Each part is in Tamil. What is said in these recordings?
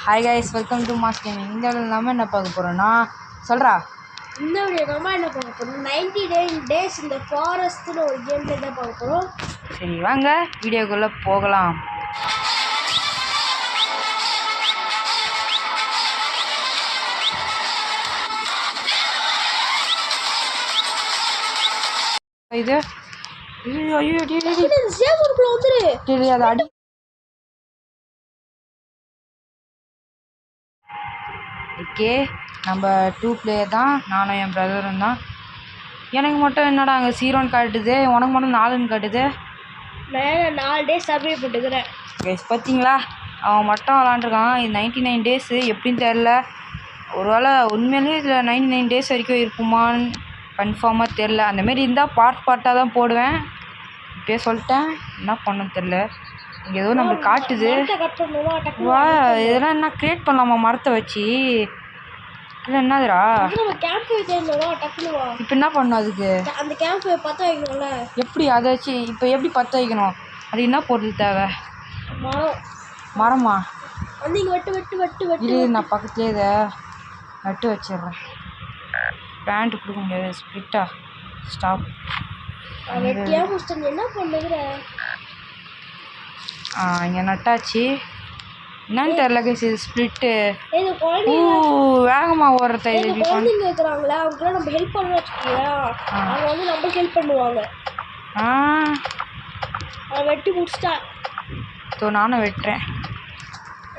Hi guys, welcome to mass gaming. இந்த வீடியோவில் நம்ம என்ன பார்க்க போகிறோம்னா சொல்கிறா இந்த வீடியோ நம்ம என்ன பார்க்க போகிறோம் 99 days இந்த ஃபாரஸ்ட்னு ஒரு கேம் தான் பார்க்க போகிறோம். சரி வாங்க வீடியோக்குள்ளே போகலாம். இது ஐயோ ஐயோ சேவருக்குள்ள வந்துரு தெரியாது அடி. ஓகே, நம்ம 2 பிளேயர் தான், நானும் என் பிரதரும் தான். எனக்கு மட்டும் என்னடா அங்கே 0ன்னு காட்டுது, உனக்கு மட்டும் 4ன்னு காட்டுது. நான் 4 days சர்வே போட்டுக்கிறேன். கைஸ் பார்த்தீங்களா, அவன் மட்டும் விளாண்டுருக்கான். இது 99 டேஸு எப்படின்னு தெரில. ஒருவேளை உண்மையிலேயே இதில் 99 டேஸ் வரைக்கும் இருக்குமான்னு கன்ஃபார்மாக தெரில. அந்தமாரி இருந்தால் பார்ட்டாக தான் போடுவேன். இப்போயே சொல்லிட்டேன், என்ன பண்ணணும் தெரில. இங்கே ஏதோ நம்மளுக்கு காட்டுது. வா, இதெல்லாம் என்ன க்ரியேட் பண்ணலாமா மரத்தை வச்சு? இல்லை என்னதுடா இப்போ என்ன பண்ணணும் அதுக்கு? அந்த கேம்ப் பற்ற வைக்கணும்ல, எப்படி அதை வச்சு இப்போ எப்படி பற்ற வைக்கணும்? அது என்ன பொருள் தேவை? மரமா? வந்து இங்கே வெட்டு வெட்டு வெட்டு வெட்டு இது நான் பக்கத்துலேயே இதை நட்டு வச்சிடுறேன். பேண்ட் கொடுக்க முடியாது, ஸ்ப்ளிட்டா ஸ்டாப். வெட்டியாக முடிச்சிட்டு என்ன பண்ணுகிற? இங்கே நட்டாச்சு. என்னன்னு தெரில கைஸ், இது ஸ்ப்ளிட்டு. வேகமாக ஓடுறத இது குழந்தைங்க இருக்கிறாங்களா, அவங்களாம் நம்ம ஹெல்ப் பண்ண வச்சுக்கோங்க. அவங்க வந்து நம்மளுக்கு ஹெல்ப் பண்ணுவாங்க. வெட்டி முடிச்சிட்டா. நானும் வெட்டுறேன்.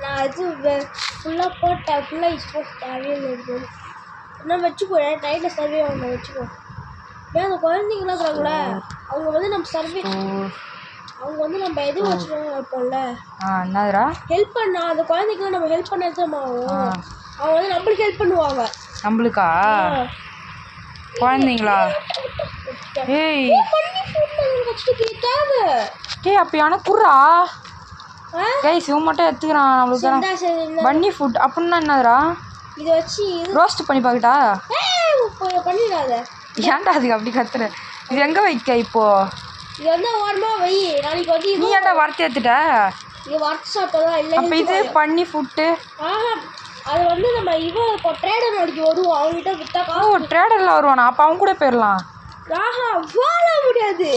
நான் இது ஃபுல்லாக போட்டேன், ஃபுல்லாக இஸ்போர்ட் தேவையில் இருக்குது. என்ன வச்சுக்கோ, என் டைட்டில் சர்வே ஒன்று வச்சுக்கோ. ஏன் அந்த குழந்தைங்களாம் இருக்கிறாங்களே, அவங்க வந்து நம்ம சர்வே, அவங்க வந்து நம்ம எதுவும் வச்சுருவோம் வைப்போம்ல. என்னதுடா ஹெல்ப் பண்ணா அந்த குழந்தைங்களாம் நம்ம ஹெல்ப் பண்ண ஆகும். அவங்க வந்து நம்மளுக்கு ஹெல்ப் பண்ணுவாங்க. நம்மளுக்கா? குழந்தைங்களா? ஏய் அப்போ எனக்கு குர்ரா கைஸ், இவன் மட்டும் எடுத்துக்கிறான். நம்மளுக்கு பன்னி ஃபுட் அப்படின்னா என்னதுடா? இதை வச்சு ரோஸ்ட் பண்ணி பார்க்கட்டா? பண்ணிடாத. ஏன்டா அதுக்கு அப்படி கத்துற? இது எங்கே வைக்க இப்போ? இது வந்து ஓரமாக வை. நாளைக்கு வந்து நீ ஏன்டா வறுத்து எடுத்துட்ட? இது வறுத்து சாப்பிட்டா இல்லை. அப்போ இது பன்னி ஃபுட்டு. அது வந்து நம்ம இவன் ட்ரேடர் நாளைக்கு வருவோம், அவங்ககிட்ட விற்றா காசு. ட்ரேடரில் வருவானா? அப்போ அவங்க கூட போயிடலாம். வாழ முடியாது.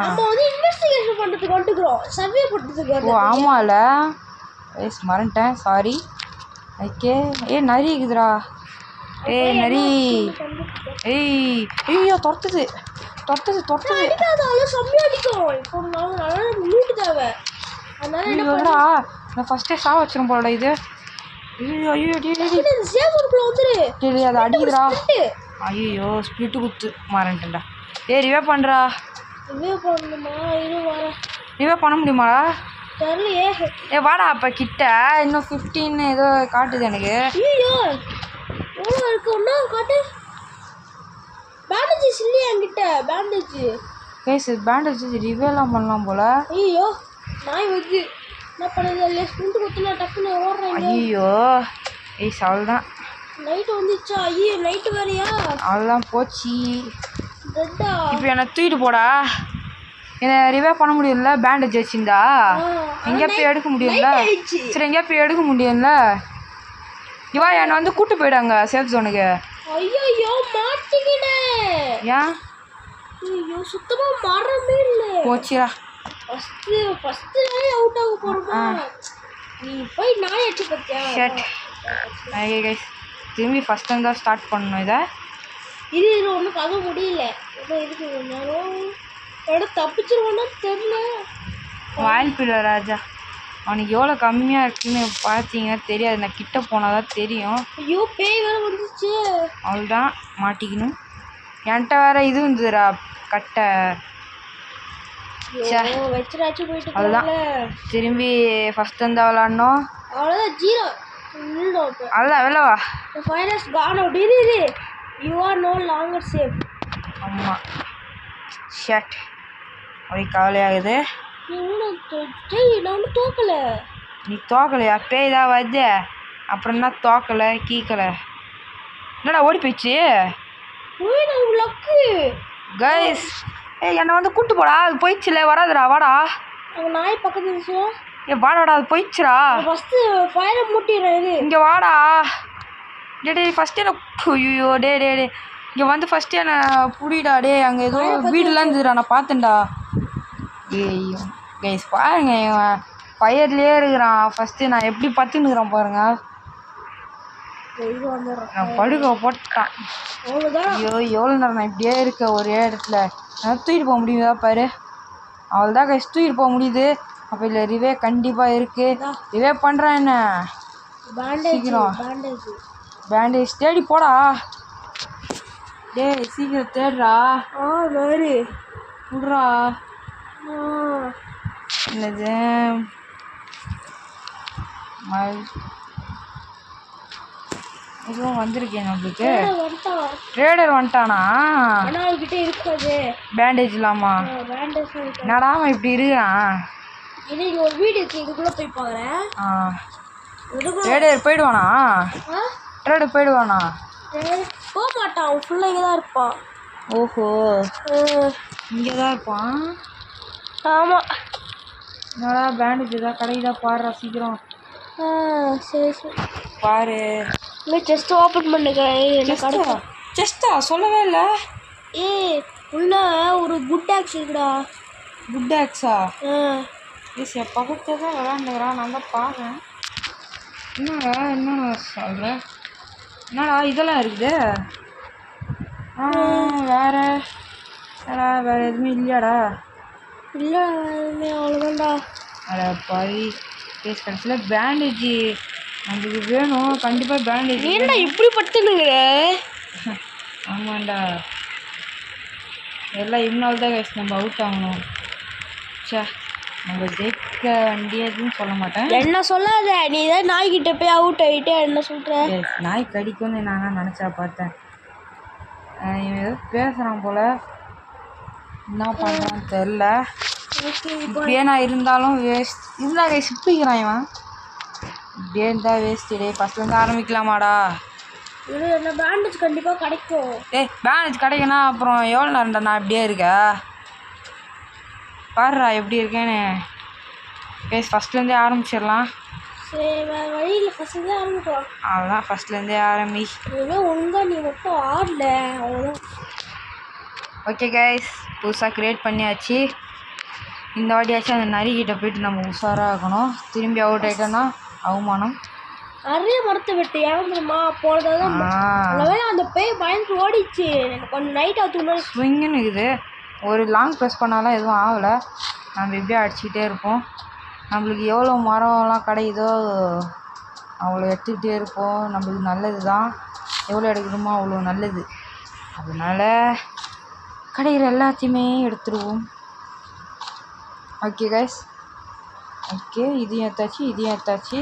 நம்ம வந்து இன்வெஸ்டிகேஷன் பண்ணுறதுக்கு வந்துக்கிறோம், சர்வே பண்ணுறதுக்கு. ஆமாம்ல, மறந்துட்டேன், சாரி. ஓகே. நரி இருக்குதுடா. நரி. ஐயோ துரத்துது. நான் ஃபர்ஸ்டே சா வச்சிரும் போலடா இது. அது அடிக்குதுடா. ஐயோ ஸ்பிளிட்டு குத்து மாறன்ட்டா. ரிவே பண்ணுறா. ரிவே பண்ண முடியுமாடா? வாடா அப்போ கிட்ட. இன்னும் 15 ஏதோ காட்டுது எனக்கு. பேண்டேஜ் இல்லையா என்கிட்ட? பேண்டேஜ் ரிவேலாம் பண்ணலாம் போல. ஐயோ நாய் வந்து என்ன பண்ணுறது இல்லையா? ஸ்பிரிண்ட் குத்துனா டக்குன்னு ஓடுறேன். ஐயோ அவ்வளோதான். நைட்டு வந்துச்சா? ஐயோ நைட்டு வேறையா? அவ்வளோதான் போச்சு. இப்போ என்னை தூக்கிட்டு போடா. என்னை ரிவே பண்ண முடியும்ல பேண்டேஜ் வச்சுருந்தா? எங்கேயா போய் எடுக்க முடியும்ல? சரி எங்கேயா போய் எடுக்க முடியும்ல? இவா என்னை வந்து கூட்டு போயிடாங்க சேஃப் ஜோனுக்கு. ஐயோ மாட்டிக்கிட்டேன். ஏன்? ஐயோ சுத்தமாக மரமே இல்லை. போச்சுடா. ஃபஸ்ட்டு நாய் அவுட் ஆக போகிறோமா? நீ போய் நாய் அடிச்சு பார்த்தியா? ஷட். கைஸ் திரும்பி ஃபஸ்ட் டைம் தான் ஸ்டார்ட் பண்ணணும் இதை. இது ஒன்றும் கதை முடியல. இதுக்கு நேரம் தப்பிச்சிருவோன்னா தெரியல. வாய்ப்பில்லை ராஜா. அவனுக்கு எவ்வளோ கம்மியாக இருக்குன்னு பார்த்தீங்கன்னா தெரியாது, நான் கிட்ட போனால் தான் தெரியும். ஐயோ பேய் வேறு வந்துச்சு. அவ்வளோதான், மாட்டிக்கணும். என்கிட்ட வேறு இது இருந்ததுடா கட்டை. அதுதான் திரும்பி ஃபஸ்ட் வந்து விளாட்ணும். அவ்வளோதான், ஜீரோ. அதுதான் வெளிலவா. ஃபைனஸ் கான் அவுட். இது you are no longer safe. ஆமாம் ஷட். அப்படி கவலையாகுது. நான் ஒன்றும் தோக்கலை. நீ தோக்கலையா? பேய் தான் வருது. அப்புறம் என்ன தோக்கலை கீக்கலை? என்னடா ஓடி போயிடுச்சு கைஸ். என்னை வந்து கூட்டு போடா. அது போயிடுச்சுல, வராதுடா. வாடா. நாய் பக்கத்து விஷயம். ஏ வாடாடா அது போயிடுச்சுடா. ஃபஸ்ட்டு ஃபயரை மூட்டிடுறேன். இங்கே வாடா. டே ஃபஸ்ட்டு என்ன ஐயோ டே இங்கே வந்து ஃபஸ்ட்டு என்னை புடிடா. டே அங்கே ஏதோ வீடுலாம் இருந்துதுடா, நான் பார்த்தேன்டா. ஏய் கைஸ் பாருங்க, இவன் ஃபயர்லேயே இருக்கிறான். ஃபஸ்ட்டு நான் எப்படி பத்துன்னுக்குறேன் பாருங்க. நான் படுக்க போட்டான். ஐயோ எவ்வளோ நேரம் நான் இப்படியே இருக்க ஒரே இடத்துல. நான் தூக்கிட்டு போக முடியுதா பாரு. அவள் தான் கைஸ் தூக்கிட்டு போக முடியுது. அப்போ இல்லை ரிவே கண்டிப்பாக இருக்குது. ரிவே பண்ணுறான் என்ன சீக்கிரம். பேண்டேஜ் தேடி போடா. டேய் சீக்கிரம் தேடுறா. வேறு விட்றா. என்னது இதுவும் வந்திருக்கேன் நம்மளுக்கு. ட்ரேடர் வந்துட்டானா? பேண்டேஜ் இல்லாமா? என்னடா அவன் இப்படி இருக்கான்? ஒரு வீடு இருக்கு, இதுக்குள்ள போய் பாக்குறேன். ட்ரேடர் போயிடுவானா? ட்ரேடர் போயிடுவானா? போக மாட்டான், அவன் ஃபுல்லாக இங்கே தான் இருப்பான். ஓஹோ இங்கே தான் இருப்பான். ஆமாம். என்னடா பேண்டேஜ் ஏதாவது கிடைக்குதா பாருடா சீக்கிரம். சரி சரி பாரு. இல்லை செஸ்ட் ஓப்பன் பண்ணுறேன். செஸ்டா சொல்லவே இல்லை. உள்ள ஒரு குட் ஆக்ஸ் இருக்குடா. குட் ஆக்ஸா? என் பக்கத்தில் தான் விளாண்டுக்கிறான், நான் தான் பாருறேன். என்னடா என்ன சொல்கிறேன்? என்னடா இதெல்லாம் இருக்குது? வேறு வேறு எதுவுமே இல்லையாடா? இல்லை அவ்வளோதான்டா. அட பாவி கேஸ் கடைசியில் பேண்டேஜி நம்மளுக்கு வேணும் கண்டிப்பாக. பேண்டேஜ் என்னடா இப்படி பட்டுனுங்கிற? ஆமாண்டா எல்லாம் இவனால் தான் கேஸ் நம்ம அவுட் ஆகணும். சே நம்ம ஜெயிக்க வேண்டியதுன்னு சொல்ல மாட்டேன். என்ன சொல்லாத, நீ தான் நாய்கிட்ட போய் அவுட் ஆகிட்டே என்ன சொல்கிற? நாய் கடிக்கும்னு நான் நினச்சா பார்த்தேன். இவன் ஏதோ பேசுகிறான் போல், என்ன பண்ணுறான்னு தெரில. இப்படியே நான் இருந்தாலும் வேஸ்ட். இதுதான் கைஸ் இப்படிக்கிறான் இவன். இப்படியே இருந்தால் வேஸ்ட். டே ஃபஸ்ட்லேருந்து ஆரம்பிக்கலாமாடா? என்ன பேண்டேஜ் கண்டிப்பாக கிடைக்கும். பேண்டேஜ் கிடைக்குன்னா அப்புறம் எவ்வளோ நேரம்டா நான் இப்படியே இருக்கேன்? பாருடா எப்படி இருக்கேன்னு. கைஸ் ஃபஸ்ட்லேருந்தே ஆரம்பிச்சிடலாம். சரி வேறு வழியில் ஃபஸ்ட்லேருந்தே ஆரம்பிக்கலாம். அவ்வளோதான் ஃபஸ்ட்லேருந்தே ஆரம்பி. ஒழுங்காக நீ மட்டும் ஆடல அவ்வளோதான். ஓகே கைஸ் புதுசாக க்ரியேட் பண்ணியாச்சு. இந்த வாட்டியாச்சும் அந்த நரிக்கிட்ட போயிட்டு நம்ம உஷாராக இருக்கணும். திரும்பி அவுட் ஆகிட்டோன்னா அவமானம். நிறைய மரத்தை விட்டு இறந்துருமா போனதான் அந்த பேய் பயந்து ஓடிச்சு. எனக்கு கொஞ்சம் நைட் ஆகுது ஸ்விங்குன்னு இருக்குது. ஒரு லாங் ப்ரெஸ் பண்ணாலும் எதுவும் ஆகலை. நம்ம இப்படியே அடிச்சுக்கிட்டே இருப்போம். நம்மளுக்கு எவ்வளோ மரம்லாம் கிடைக்குதோ அவ்வளோ எடுத்துக்கிட்டே இருப்போம். நம்மளுக்கு நல்லது தான், எவ்வளோ எடுக்கணுமோ அவ்வளோ நல்லது. அதனால் கிடைக்கிற எல்லாத்தையுமே எடுத்துருவோம். ஓகே கைஸ் ஓகே இதையும் எடுத்தாச்சு.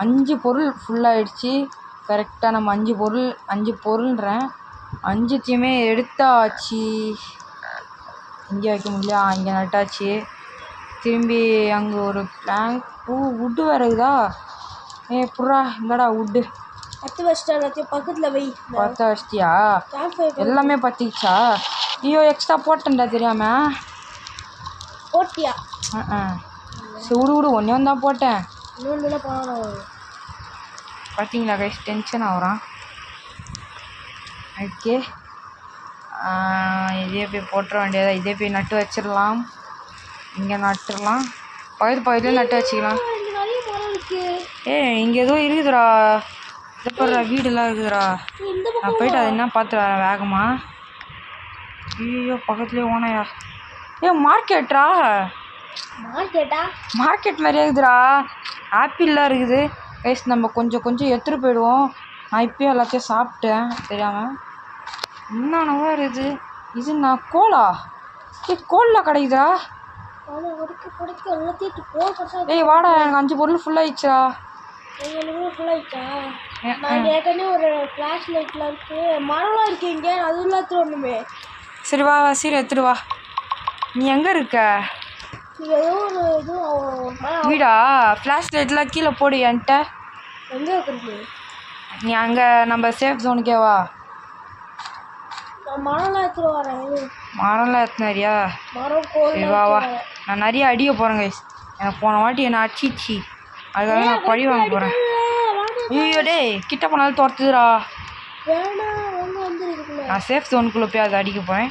5 பொருள் ஃபுல்லாகிடுச்சு. கரெக்டாக நம்ம 5 பொருள்ன்றேன் 5த்தையுமே எடுத்தாச்சு. இங்கே வைக்க முடியல, இங்கே நட்டாச்சு. திரும்பி அங்கே ஒரு பிளாங்க் வுட்டு வேறு இருக்குதா? புறா இங்கடா வுட்டு பற்ற வச்சிட்டா. எல்லாத்தையும் பக்கத்தில் வை. பற்ற வச்சிட்டியா? எல்லாமே பற்றிச்சா? ஐயோ எக்ஸ்ட்ரா போட்டேன்டா தெரியாமல். போட்டியா? சரி விடு ஒன்றே ஒன்று தான் போட்டேன். இன்னொன்று போனோம் பார்த்தீங்களா கைஸ் டென்ஷன் ஆகுறான். ஓகே இதே போய் போட்டுற வேண்டியதா. இதே போய் நட்டு வச்சிடலாம். இங்கே நட்டுடலாம். பகுதியில் நட்டு வச்சுக்கலாம். இங்கே ஏதோ இருக்குதுடா. இதை போடுறா வீடெல்லாம் இருக்குதுடா. நான் போயிட்டு அது என்ன பார்த்து வரேன் வேகமாக. ஐயோ பக்கத்துலேயே ஓனையா. மார்க்கெட்டா? மார்க்கெட் மாதிரியே இருக்குதுடா. ஆப்பிள்லாம் இருக்குது கைஸ். நம்ம கொஞ்சம் எடுத்துகிட்டு போயிடுவோம். நான் இப்போயே எல்லாத்தையும் சாப்பிட்டேன் தெரியாமல். என்னென்னவோ இருக்குது. இது நான் கோலா? கோலில் கிடைக்குதா? வாடா எனக்கு 5 பொருள் ஃபுல்லாகிடுச்சா? ஒரு ஃப்ளாஷ் லைட்லாம் இருக்குது, மரம்லாம் இருக்குது இங்கே. அது எல்லாத்தையும் ஒன்றுமே. சரி வா சீரை எடுத்துட்டு வா. நீ எங்கே இருக்க? ஏதோ ஒரு வீடா? ஃப்ளாஷ் லைட்லாம் கீழே போடு என்கிட்ட. எங்கே இருக்குது? நீ அங்கே நம்ம சேஃப் ஜோனுக்கே வா. மரம்லாம் எடுத்துட்டு வரேன். மரம்லாம் எடுத்துனாரியா? மரம் சரி வா நான் நிறைய அடிக்க போகிறேன் கைஸ். எனக்கு போன வாட்டி என்னை அடிச்சிச்சு, அதுக்காக நான் பழி வாங்க போகிறேன். ஐயோ டேய், கிட்ட போனாலும் துரத்துதுடா. நான் சேஃப் ஜோனுக்குள்ளே போய் அதை அடிக்க போகிறேன்.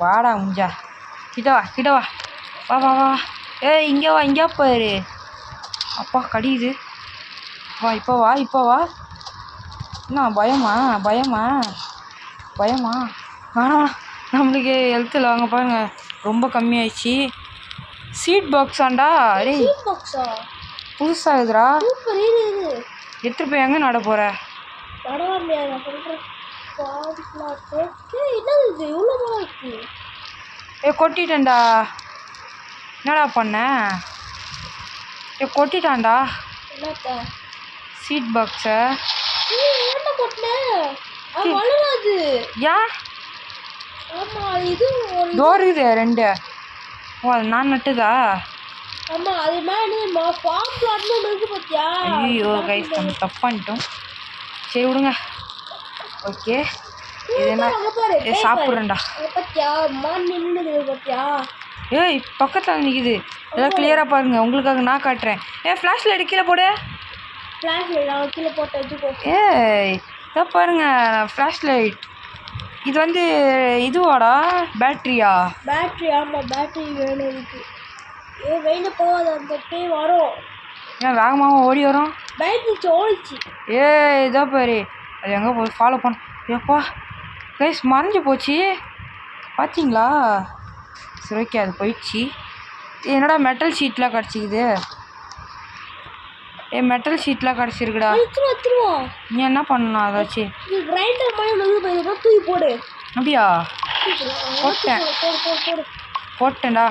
வாடா முஞ்சா, கிட்ட வா கிட்ட வா, வா வா வா. ஏய் இங்கே வா, இங்கே பாரு. அப்பா கடியுது. வா இப்போ வா இப்போ வா. என்ன பயமா பயமா பயமா? ஆனால் நம்மளுக்கு ஹெல்த்தில் வாங்க பாருங்க ரொம்ப கம்மியாயிடுச்சு. சீட் பாக்ஸாண்டா? டேய் புதுசாகுதுடா. எடுத்துட்டு போய் எங்கே நட போகிற? ஏ கொட்டிட்டேன்டா. என்னடா பண்ண? ஏ கொட்டிட்டான்டா சீட் பாக்ஸை. ஏன் டோர் இது 2? ஓ அது நான் நட்டுதா? ஐயோ கைஸ் நம்ம தப்பு பண்ணிட்டோம். சரி விடுங்க. ஓகே இது என்ன? சாப்பிட்றேன்டா. ஏய் பக்கத்தில் நிற்கிது, எல்லாம் கிளியராக பாருங்கள். உங்களுக்காக நான் காட்டுறேன். ஃப்ளாஷ் லைட் கீழே போடு. ஏய் இதான் பாருங்க ஃப்ளாஷ் லைட். இது வந்து இதுவாடா பேட்ரியா? ஆமாம் பேட்ரி வேணும் இதுக்கு. வெயில போகாத அந்த பே வரும். ஏன் வேகமாக ஓடி வரும்? பேட்ரி ஓடிச்சு. இதோ பாரு அது எங்கே போய் ஃபாலோ பண்ண. ஏப்பா கைஸ் மறைஞ்சு போச்சு பார்த்தீங்களா? சரி ஓகே அது போயிடுச்சு. என்னடா மெட்டல் ஷீட்லாம் கிடச்சிக்குது. மெட்டல் ஷீட்லாம் கிடச்சிருக்குடா. நீ என்ன பண்ணலாம் அதாச்சு? தூக்கி போடு. அப்படியா? போட்டேன்டா.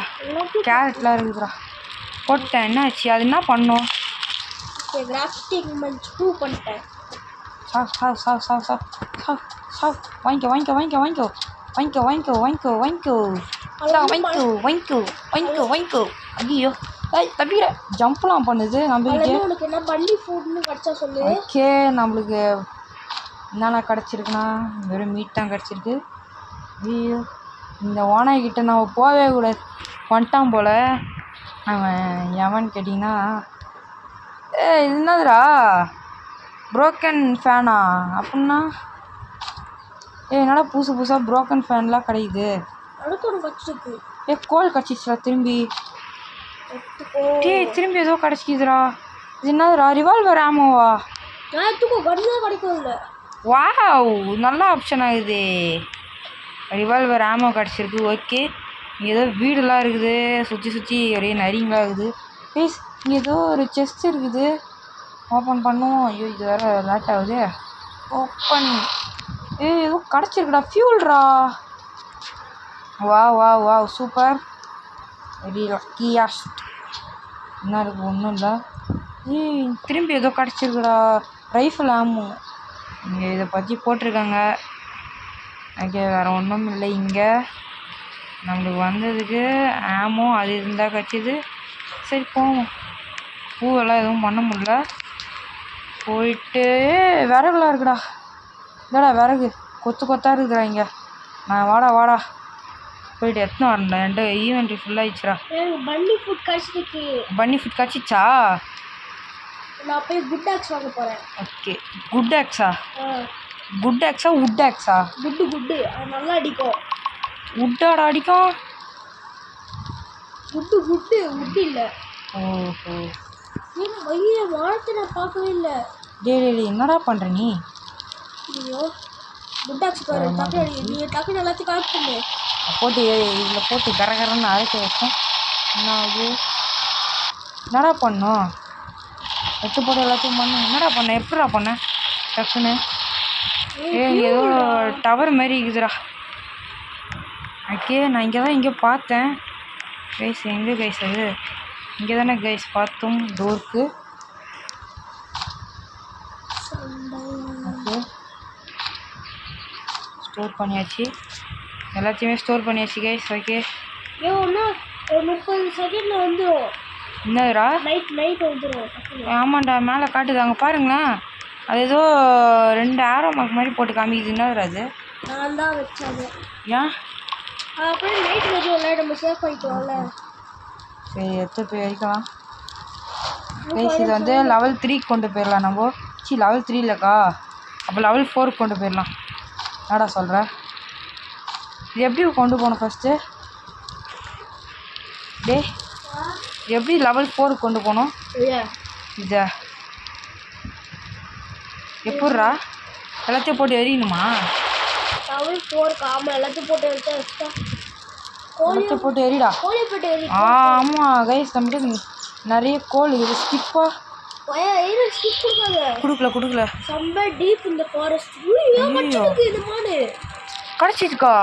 கேரட்லாம் இருக்குதுடா. போட்டேன். என்ன ஆச்சு? அது என்ன பண்ணும்? சாவ் சாவ் சாவ் சாவ் சாவ் சாவ் சாவ். வாங்கிக்கோ வாங்கிக்கோ வாங்கிக்கோ வாங்கிக்கோ வாங்கிக்கோ வாங்கிக்கோ வாங்கிக்கோ வாங்கிக்கோ வாங்கிக்கோ வாங்கிக்கோ வாங்கிக்கோ வாங்கிக்கோ. ஐயோ தப்பிக்கிற ஜம்ப்லாம் பண்ணுது நம்மளுக்கு. ஓகே நம்மளுக்கு என்னென்ன கிடச்சிருக்குன்னா வெறும் மீட் தான் கிடச்சிருக்கு. ஐயோ இந்த ஓனாய்கிட்ட நம்ம போகவே கூடாது. வந்துட்டான் போல் அவன். எவன் கேட்டிங்கன்னா இது என்னதுடா ப்ரோக்கன் ஃபேனா அப்படின்னா? என்னடா புதுசு புதுசாக ப்ரோக்கன் ஃபேன்லாம் கிடைக்குது. கோல் கிடச்சிச்சுடா திரும்பி. திரும்பி ஏதோ கிடச்சிக்குதுடா. இது என்னதுடா ரிவால்வர் ஆமோவா? வாவ் நல்ல ஆப்ஷன் ஆகுது. ரிவால்வர் ஆமோ கிடச்சிருக்கு. ஓகே இங்கே ஏதோ வீடெல்லாம் இருக்குது சுற்றி சுற்றி ஒரே நரிங்களாக இருக்குது. ப்ளீஸ் இங்கே ஏதோ ஒரு செஸ்ட் இருக்குது. ஓப்பன் பண்ணுவோம். ஐயோ இது வேறு லேட் ஆகுது. ஓப்பன். ஏதோ கிடச்சிருக்குடா ஃபியூல்ரா. வா வா வா சூப்பர் வெரி லக்கியாஸ்ட். என்ன இருக்குது? ஒன்றும் இல்லை. திரும்பி ஏதோ கிடச்சிருக்குடா ரைஃபிள் ஆமோ. இங்கே இதை பற்றி போட்டிருக்காங்க. ஓகே வேறு ஒன்றும் இல்லை. இங்கே நம்மளுக்கு வந்ததுக்கு ஆமோ அது இருந்தால் கிடச்சிது. சரி போவோம். பூவெல்லாம் எதுவும் பண்ண முடியல. போயிட்டு விறகுலாம் இருக்குடா. இதாடா விறகு கொத்து கொத்தாக இருக்குதுடா இங்கே. நான் வாடா வாடா போயிட்டு எத்தனை வரேன்டா. என்கிட்ட ஈவெண்ட்ரி ஃபுல்லாகிடுச்சுடா. பன்னி ஃபுட் கிடச்சிச்சா? நான் போய் குட் ஆக்ஸ் வாங்க போகிறேன். ஓகே குட் ஆக்ஸா? குட் ஆக்ஸா வுட் ஆக்ஸா? குட்டு அது நல்லா அடிக்கும். வுட்டாடா அடிக்கும்? குட்டு இல்லை. ஓஹோ வாரத்தை நான் பார்க்கவே இல்லை. டேய் என்னடா பண்ணுற நீ? ஐயோ குட் ஆக்ஸ் பாரு டக்கு நீ டக்குன்னு எல்லாத்தையும் கலெக்ட் பண்ணு. போட்டு இதில் போட்டு கரகரன்னு அரைக்க வைப்போம். என்ன ஆகுது? என்னடா பண்ணும்? எடுத்து போட்டு எல்லாத்தையும் பண்ணு. என்னடா பண்ண? எப்படிடா பண்ண டக்குன்னு? ஏதோ டவர் மாதிரி இருக்குதுடா. ஓகே நான் இங்கே தான் இங்கே பார்த்தேன் கைஸ். எங்கே கைஸ் அது? இங்கே தானே கைஸ் பார்த்தோம் டோருக்கு. ஓகே ஸ்டோர் பண்ணியாச்சு. எல்லாத்தையுமே ஸ்டோர் பண்ணியாச்சு கைஸ். ஓகே ஒரு 30 செகண்டில் வந்துடும். என்னதுடா? நைட் வந்துடும். ஆமாண்டா மேலே காட்டுது அங்கே பாருங்களேன். அது ஏதோ 2 ஆரோ மார்க் மாதிரி போட்டு காமிக்குது. என்னதுடா அது? நான் தான் வச்சாங்க. ஏன்? அப்படியே நைட் வரும்ல நம்ம சேஃப் ஆகிட்டோம்ல. சரி எடுத்து போய் வைக்கலாம். கைஸ் இது வந்து லெவல் 3 கொண்டு போயிடலாம் நம்ம. லெவல் 3 இல்லைக்கா, அப்போ லெவல் 4 கொண்டு போயிடலாம். என்னடா சொல்கிற? இது எப்படி கொண்டு போகணும் ஃபஸ்ட்டு? எப்படி லெவல் 4 கொண்டு போகணும்? இதை எப்பட்றா எல்லாத்தையும் போட்டு எறியணுமா? லெவல் 4 ஆமாம், எல்லாத்தையும் போட்டு எரிச்சா எல்லாத்தையும் போட்டு எறிடா. கோழி போட்டு எரி. ஆமாம் கைஸ், நம்மகிட்ட நிறைய கோல் இது. ஸ்கிப்பா கொடுக்கல. செம்ம டீப் இந்த ஃபாரஸ்ட். இது மாடு கடிச்சிருக்கா?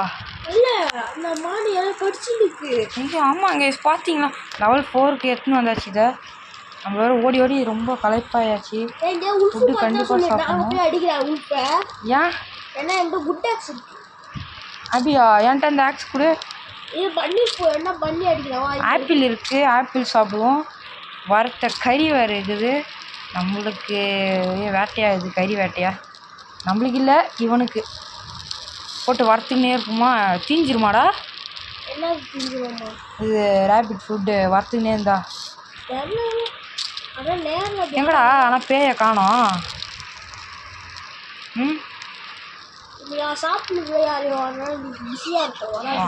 இல்ல, அந்த மாடு எல்லாம் கடிச்சிருக்கு. ஐயோ ஆமாம் கைஸ், பார்த்தீங்களா லெவல் 4க்கு எடுத்துன்னு வந்தாச்சு. இதை நம்ம வேறு ஓடி ஓடி ரொம்ப களைப்பாயாச்சு. ஃபுட்டு கண்டிப்பாக சாப்பிடணும். அடிக்கிறேன் உல்ஃபை. ஏன்? ஏன்னா என்கிட்ட குட் ஆக்ஸ் இருக்கு. அப்படியா? என்கிட்ட அந்த ஆக்ஸ் கூட இது பண்ணி என்ன பண்ணி அடிக்கிறோம். ஆப்பிள் இருக்குது, ஆப்பிள் சாப்பிடுவோம். வறுத்த கறி வேறு இருக்குது நம்மளுக்கு. வேட்டையா இது? கறி வேட்டையா? நம்மளுக்கு இல்லை, இவனுக்கு போட்டு வறுத்துக்கினே இருக்குமா? தீஞ்சிருமாடா? என்ன தீஞ்சிருமா? இது ரேபிட் ஃபுட்டு வறுத்துக்கினே இருந்தா. எங்கடா ஆனால் பேயை காணோம்.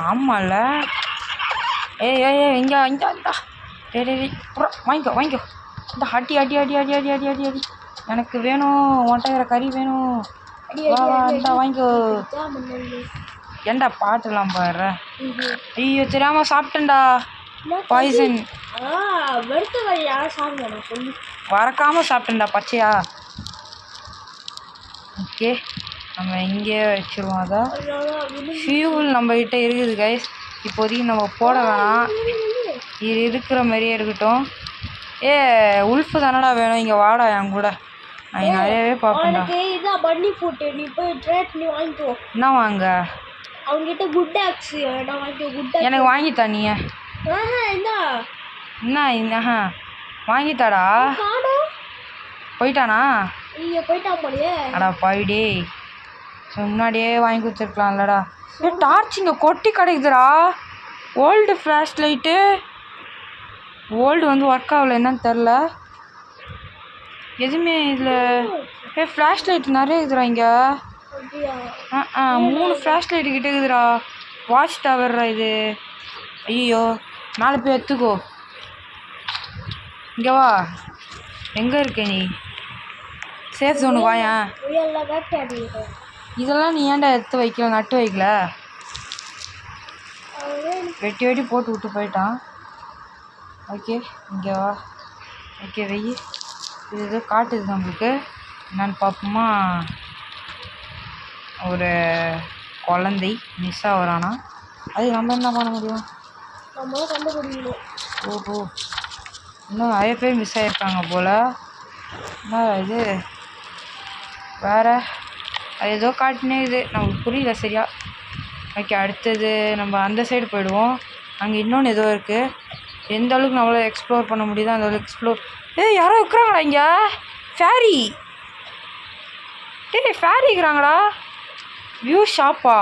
ஆமாம்ல. இங்கே வாங்கிக்கோ. இந்த அடி எனக்கு வேணும். ஒன்றைகிற கறி வேணும். வாங்கிக்கோ. ஏன்டா பாட்டுலாம் பாடுற? ஐயோ தெரியாமல் சாப்பிட்டேன்டா. பாய்சன் வறக்காமல் சாப்பிட்டேன்டா பச்சையா. ஓகே, நம்ம இங்கே வச்சுருவோம். அதான் ஃபியூல் நம்மக்கிட்ட இருக்குது கைஸ். இப்போதைக்கு நம்ம போட வேணாம், இது இருக்கிற மாதிரியே இருக்கட்டும். உல்ஃபு தானடா வேணும்? இங்கே வாடா என் கூட, நான் நிறையவே பார்ப்பேன்டா. என்ன வாங்க? அவங்ககிட்ட குட் ஆக்ஸ் எனக்கு வாங்கித்தா நீ? என்ன வாங்கித்தாடா? போயிட்டானா? அடா பாவிடே, முன்னாடியே வாங்கி கொடுத்துருக்கலாம்லடா. டார்ச் இங்கே கொட்டி கிடைக்குதுடா. Old flash light. ஓல்டு வந்து ஒர்க் ஆகலை, என்னன்னு தெரில எதுவுமே இதில். ஃப்ளாஷ் லைட் நிறைய இருக்குதுடா இங்கே. 3 ஃப்ளாஷ் லைட்டு கிட்டே இருக்குதுடா. வாட்ச் டவர்ரா இது. ஐயோ மேலே போய் எடுத்துக்கோ. இங்கே வா. எங்கே இருக்க நீ? சேஃப் ஜோனுக்கு வாயேன். இதெல்லாம் நீ ஏன்டா எடுத்து வைக்கல, நட்டு வைக்கல? வெட்டி போட்டு விட்டு போயிட்டான். ஓகே இங்கே வா. ஓகே வெயி. இது ஏதோ காட்டுது நம்மளுக்கு, என்னன்னு பார்ப்போமா? ஒரு குழந்தை மிஸ் ஆகிறானா, அது நம்ம என்ன பண்ண முடியும்? ஓஹோ, இன்னும் நிறைய பேர் மிஸ் ஆகிருக்காங்க போல். என்ன இது வேறு? அது ஏதோ காட்டினே இது, நமக்கு புரியல சரியா. ஓகே, அடுத்தது நம்ம அந்த சைடு போயிடுவோம். அங்கே இன்னொன்று ஏதோ இருக்குது. எந்த அளவுக்கு நம்மளால் எக்ஸ்ப்ளோர் பண்ண முடியுதோ அந்த அளவுக்கு எக்ஸ்ப்ளோர். யாரோ இருக்கிறாங்களா இங்கே? ஃபேரி. ஃபேரி இருக்கிறாங்கடா. வியூ ஷாப்பா?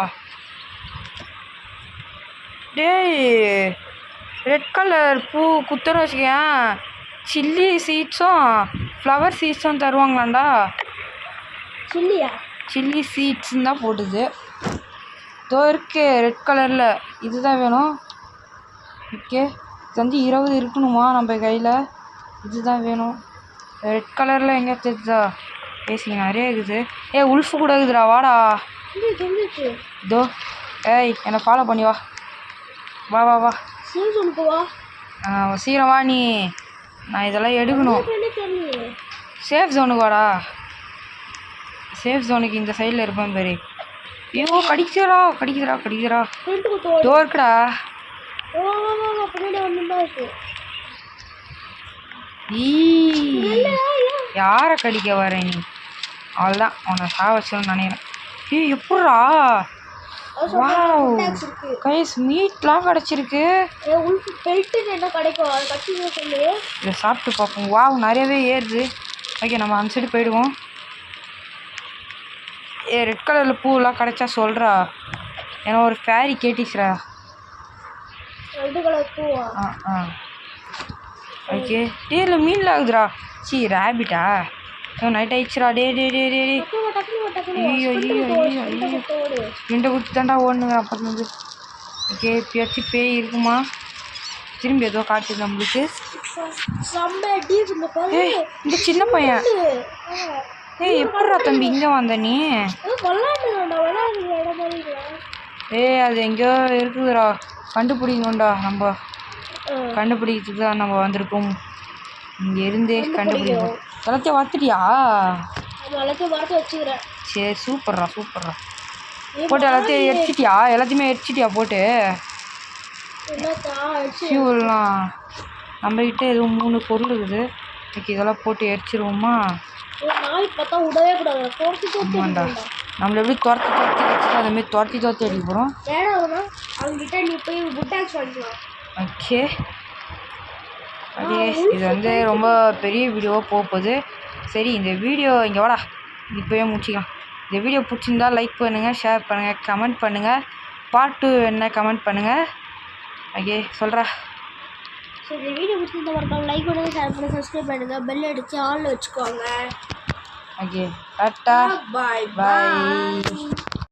ரெட் கலர் பூ குத்துன்னு வச்சுக்கேன். சில்லி சீட்ஸும் ஃப்ளவர் சீட்ஸும் தருவாங்களாண்டா. சில்லி சீட்ஸ்ன்னு தான் போட்டுது. இதோ இருக்கு ரெட் கலரில், இதுதான் வேணும். ஓகே, இது வந்து 20 இருக்கணுமா நம்ம கையில்? இதுதான் வேணும். ரெட் கலரில் எங்கே தெரியுதா? பேசிங்க நிறைய இருக்குது. உல்ஃபு கூட இருக்குதுடா, வாடா. இதோ என்னை ஃபாலோ பண்ணி வா. வா சீக்கிரம் வா நீ. நான் இதெல்லாம் எடுக்கணும். சேஃப் ஜோனுக்கு வாடா. சேஃப் ஜோனுக்கு இந்த சைடில் இருப்பேன் பேரு. ஐயோ கடிக்குதுடா. டோர்க்குடா. யாரை கடிக்க வர நீ? அவ்வளோதான், உன்னை சாவச்சோன்னு நினைக்கிறேன். எப்பட்றா? வாவ் கைஸ், மீட்லாம் கிடச்சிருக்கு. இதை சாப்பிட்டு பார்ப்போம். வாவ் நிறையவே ஏறுது. ஓகே, நம்ம அந்த சைடு போயிடுவோம். ரெட் கலரில் பூவெலாம் கிடச்சா சொல்கிறா. ஏன்னா ஒரு ஃபேரி கேட்டிச்சுரா. ஓகே டே இல்லை மீனில் ஆகுதுடா சி ரேபிட்டா நைட் ஆயிடுச்சுடா டே டே டே டே டே ஐயோ ஐயோ ஐயோ ஐயோ ரெண்டை குத்தி தாண்டா ஓடணுங்க அப்புறம் வந்து ஓகே எப்பயாச்சும் பேய் இருக்குமா திரும்பி ஏதோ காட்டுது நம்மளுக்கு ஏய் இந்த சின்ன பையன் ஏய் எப்படிடா தம்பி இங்கே வந்த நீ ஏய் அது எங்கேயோ இருக்குதுடா கண்டுபிடிக்கணும்டா நம்ம கண்டுபிடிக்கிறதுக்கு தான் நம்ம வந்திருக்கோம் இங்கே இருந்தே கண்டுபிடிக்கணும் எல்லாத்தையும் வளர்த்துட்டியா சரி சூப்பர்ரா சூப்பர்ரா போட்டு எல்லாத்தையும் எல்லாத்தையுமே எரிச்சிட்டியா போட்டு ஃபியூல்லாம் நம்மகிட்ட எதுவும் 3 பொருள் இருக்குது ஓகே இதெல்லாம் போட்டு எரிச்சிருவோமா ஆமாண்டா நம்மள எப்படி துரத்தி வச்சுட்டு அதுமாரி துரத்தி அடிக்க போகிறோம் ஓகே ஓகே இது வந்து ரொம்ப பெரிய வீடியோவாக போகுது சரி இந்த வீடியோ இங்கே வாடா இப்போவே முடிச்சிக்கலாம் இந்த வீடியோ பிடிச்சிருந்தா லைக் பண்ணுங்கள் ஷேர் பண்ணுங்கள் கமெண்ட் பண்ணுங்கள் பார்ட் 2 என்ன கமெண்ட் பண்ணுங்கள் ஓகே சொல்கிறா சரி இந்த வீடியோ பிடிச்சிருந்தா மறக்காம லைக் பண்ணுங்கள் ஷேர் பண்ணுங்கள் சப்ஸ்கிரைப் பண்ணுங்கள் பெல் அடித்து ஆளில் வச்சுக்கோங்க ஓகே டாட்டா பாய் பாய்